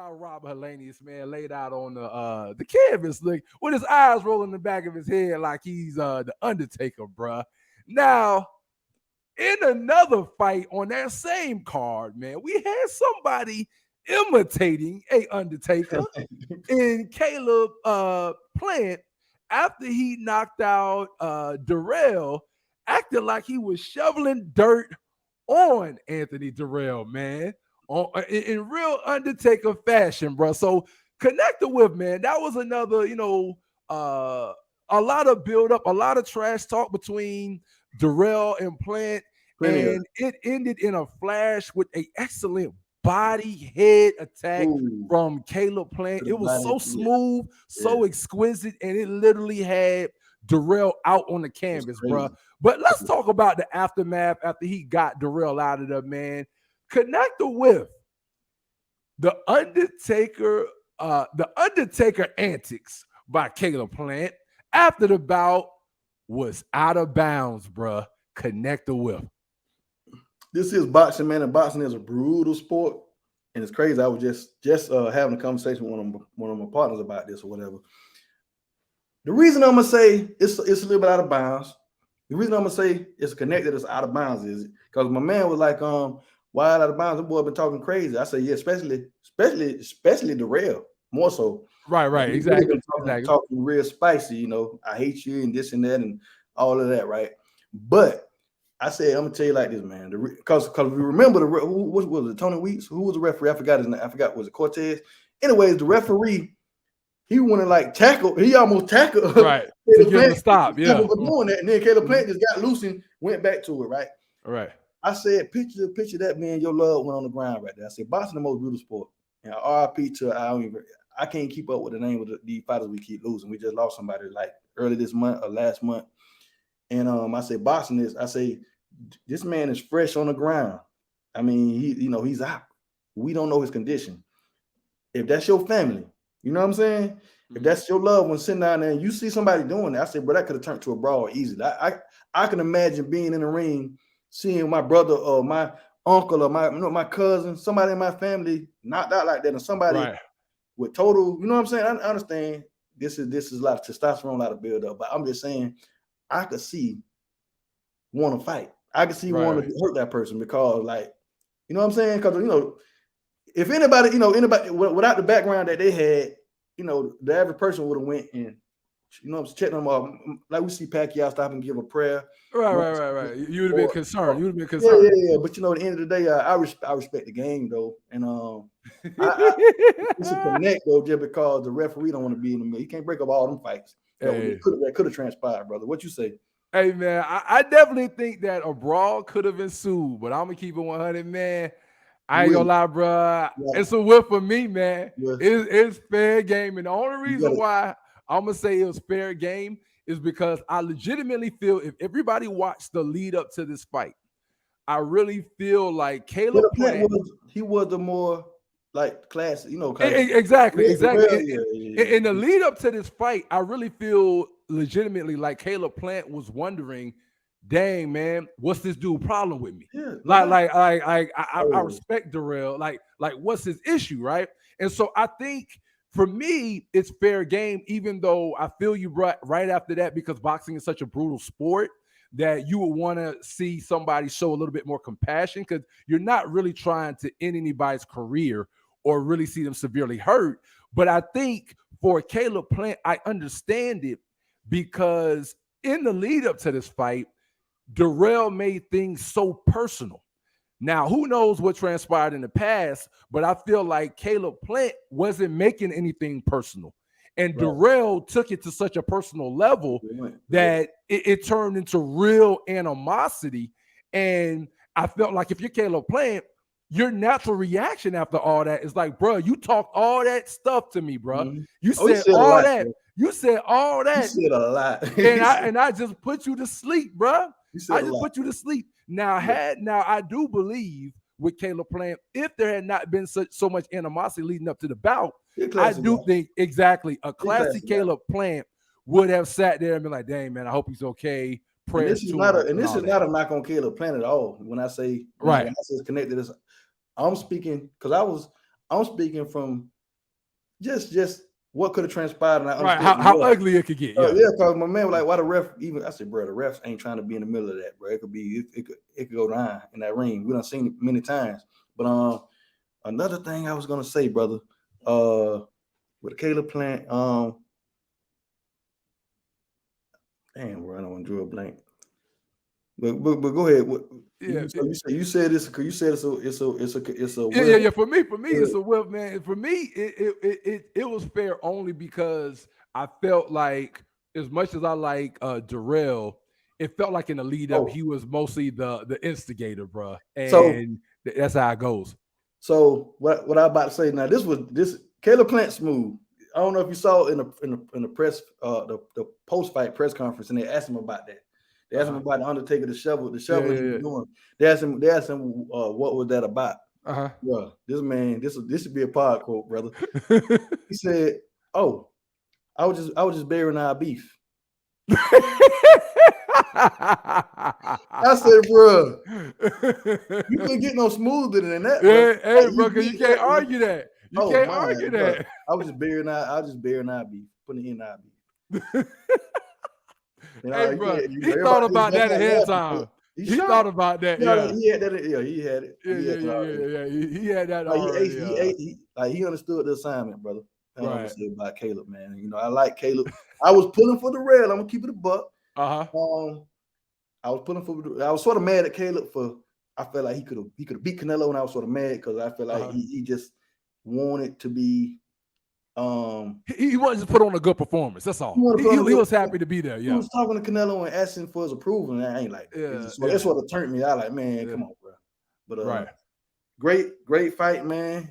saw Robert Hellenius, man, laid out on the canvas, look, with his eyes rolling in the back of his head like he's the Undertaker, bruh. Now, in another fight on that same card, man, we had somebody imitating a Undertaker in Caleb Plant after he knocked out Dirrell, acting like he was shoveling dirt on Anthony Dirrell, man, in real Undertaker fashion, bro. So connect the whip, man. That was another, a lot of build up, a lot of trash talk between Dirrell and Plant, and it ended in a flash with an excellent body head attack from Caleb Plant. It was so smooth, so exquisite, and it literally had Dirrell out on the canvas, bro. But let's talk about the aftermath after he got Dirrell out of there, man. Connect the with the Undertaker antics by Caleb Plant after the bout was out of bounds, bro. Connect the whip. This is boxing, man, and boxing is a brutal sport, and it's crazy. I was just having a conversation with one of my partners about this or whatever. The reason I'm gonna say it's a little bit out of bounds. The reason I'm gonna say it's connected, it's out of bounds, is because my man was like, why out of bounds? The boy been talking crazy. I said, yeah, especially Dirrell, more so. Right, exactly. Talking real spicy, I hate you and this and that and all of that, right? But I said, I'm gonna tell you like this, man. Because we remember who was it? Tony Weeks? Who was the referee? I forgot his name. I forgot. Was it Cortez? Anyways, the referee, he wanted like tackle. He almost tackled. Right. To give him a stop. Yeah. Doing that, and then Caleb Plant just got loose and went back to it. Right. All right. I said, picture that, man. Your loved one on the ground right there. I said, boxing the most brutal sport. And RIP to I can't keep up with the name of these fighters we keep losing. We just lost somebody like early this month or last month. And I say boxing is. I say this man is fresh on the ground. I mean, he's out. We don't know his condition. If that's your family, you know what I'm saying? Mm-hmm. If that's your loved one sitting down there and you see somebody doing that, I say, bro, that could have turned to a brawl easily. I can imagine being in the ring, seeing my brother or my uncle or my cousin, somebody in my family knocked out like that, and somebody with total, you know what I'm saying? I understand this is a lot of testosterone, a lot of build up, but I'm just saying I could see want to fight. I could see want to hurt that person because, like, you know what I'm saying? Because, if anybody without the background that they had, the average person would have went and, checked them off. Like we see Pacquiao stop and give a prayer. Right. You would have been concerned. Yeah. But, at the end of the day, I respect the game, though. And it's a connect, though, just because the referee don't want to be in the middle. He can't break up all them fights. That could have transpired, brother. What you say? Hey, man, I definitely think that a brawl could have ensued, but I'm going to keep it 100, man. I ain't gonna lie, bro. Yeah. It's a whip for me, man. Yeah. It's fair game. And the only reason why I'm going to say it was fair game is because I legitimately feel if everybody watched the lead up to this fight, I really feel like Caleb Plant he was the more like classic, Exactly. In the lead up to this fight, I really feel legitimately like Caleb Plant was wondering, dang, man, what's this dude problem with me? Yeah, I respect Dirrell. Like, what's his issue, right? And so I think for me, it's fair game, even though I feel you right after that, because boxing is such a brutal sport that you would want to see somebody show a little bit more compassion because you're not really trying to end anybody's career or really see them severely hurt. But I think for Caleb Plant, I understand it because in the lead up to this fight, Dirrell made things so personal. Now, who knows what transpired in the past, but I feel like Caleb Plant wasn't making anything personal. And Dirrell took it to such a personal level that it turned into real animosity. And I felt like if you're Caleb Plant, your natural reaction after all that is like, bro, you talked all that stuff to me, bro. Mm-hmm. You said all that. Bro. You said all that. You said a lot. and I just put you to sleep, bro. I just put you to sleep. Now, I do believe with Caleb Plant, if there had not been so much animosity leading up to the bout, I do think exactly a classic Caleb Plant would have sat there and been like, dang, man, I hope he's okay. This is not a knock on Caleb Plant at all. When I say when I say it's connected, I'm speaking from just what could have transpired, and I Right, understood how ugly it could get. Yeah, because my man was like, why the ref even? I said, bro, the refs ain't trying to be in the middle of that, bro. It could go down in that ring. We done seen it many times. But another thing I was gonna say, brother, with Caleb Plant, damn, bro, I don't want to draw a blank. But go ahead. You said this because you said it's a yeah. For me, it's a whip, man. For me, it was fair only because I felt like, as much as I like Dirrell, it felt like in the lead up he was mostly the instigator, bro. And that's how it goes. So what I'm about to say now, this Caleb Plant smooth. I don't know if you saw in the press the post fight press conference, and they asked him about that. They asked him about the Undertaker, the shoveling he was doing. They asked him what was that about? Bro, this man, this should be a pod quote, brother. He said, "Oh, I was just burying our beef." I said, bro, you couldn't get no smoother than that. Hey, bro, because you can't argue that. You can't argue that. I was just burying our beef, putting it in our beef. Hey, bro, he thought about that ahead of time. He thought about that. Yeah, he had that. Yeah, he had it. He had that already. He understood the assignment, brother. I don't know what to say about Caleb, man. You know, I like Caleb. I was pulling for the rail. I'm gonna keep it a buck. I was sort of mad at Caleb for. I felt like he could have beat Canelo, and I was sort of mad because I felt like he just wanted to be. He wanted to put on a good performance. That's all. He was happy to be there. Yeah, he was talking to Canelo and asking for his approval, and I ain't like that. That's what turned me out. Like, man, come on, bro. But great fight, man.